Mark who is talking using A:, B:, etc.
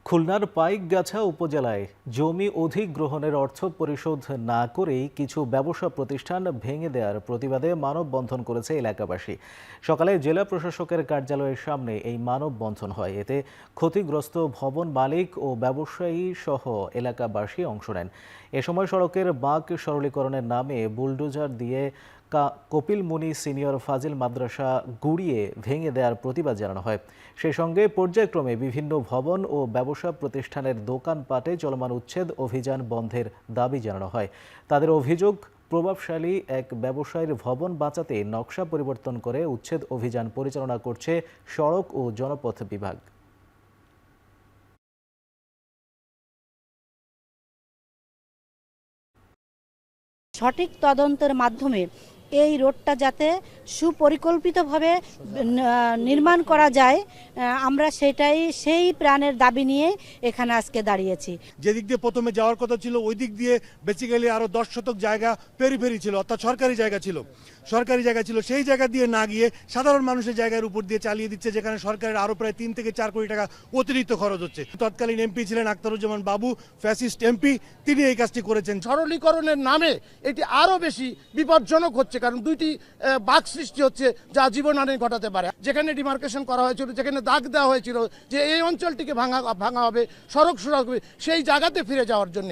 A: খুলনার পাইকগাছা উপজেলায় জমি অধিগ্রহণের অর্থ পরিশোধ না করেই কিছু ব্যবসা প্রতিষ্ঠান ভেঙে দেওয়ার প্রতিবাদে মানববন্ধন করেছে এলাকাবাসী। সকালে জেলা প্রশাসকের কার্যালয়ের সামনে এই মানববন্ধন হয়। এতে ক্ষতিগ্রস্ত ভবন মালিক ও ব্যবসায়ী সহ এলাকাবাসী অংশ নেন। এ সময় সড়কের বাঁক সরলীকরণের নামে বুলডোজার দিয়ে কপিলমুনি সিনিয়র ফাজিল মাদ্রাসা গুড়িয়ে ভেঙে দেওয়ার প্রতিবাদ জানানো হয়। সেই সঙ্গে পর্যায়ক্রমে বিভিন্ন ভবন ও ব্যবসা প্রতিষ্ঠানের দোকানপাটে চলমান উচ্ছেদ অভিযান বন্ধের দাবি জানানো হয়। তাদের অভিযোগ, প্রভাবশালী এক ব্যবসায়ীর ভবন বাঁচাতে নকশা পরিবর্তন করে উচ্ছেদ অভিযান পরিচালনা করছে সড়ক ও জনপথ বিভাগ।
B: সঠিক তদন্তের মাধ্যমে এই রোডটা যাতে সুপরিকল্পিতভাবে নির্মাণ করা যায়, আমরা সেই প্রাণের দাবি নিয়ে এখানে আজকে দাঁড়িয়েছি।
C: যেদিক দিয়ে প্রথমে যাওয়ার কথা ছিল ওই দিক দিয়ে বেসিক্যালি আরো 10 শতক জায়গা পেরিফেরি ছিল, অর্থাৎ সরকারি জায়গা ছিল, সেই জায়গা দিয়ে না গিয়ে সাধারণ মানুষের জায়গার উপর দিয়ে চালিয়ে দিচ্ছে, যেখানে সরকারের আরো প্রায় 3 থেকে 4 কোটি টাকা অতিরিক্ত খরচ হচ্ছে। তৎকালীন এমপি ছিলেন আখতারুজ্জামান বাবু, ফ্যাসিস্ট এমপি, তিনি এই কাজটি করেছেন।
D: সরলীকরণের নামে এটি আরো বেশি বিপজ্জনক হচ্ছে, কারণ দুইটি বাক সৃষ্টি হচ্ছে যা জীবনহানি ঘটাতে পারে। যেখানে ডিমার্কেশন করা হয়েছিল, যেখানে দাগ দেওয়া হয়েছিল যে এই অঞ্চলটিকে ভাঙা হবে, সড়ক সুরক্ষা, সেই জায়গাতে ফিরে যাওয়ার জন্য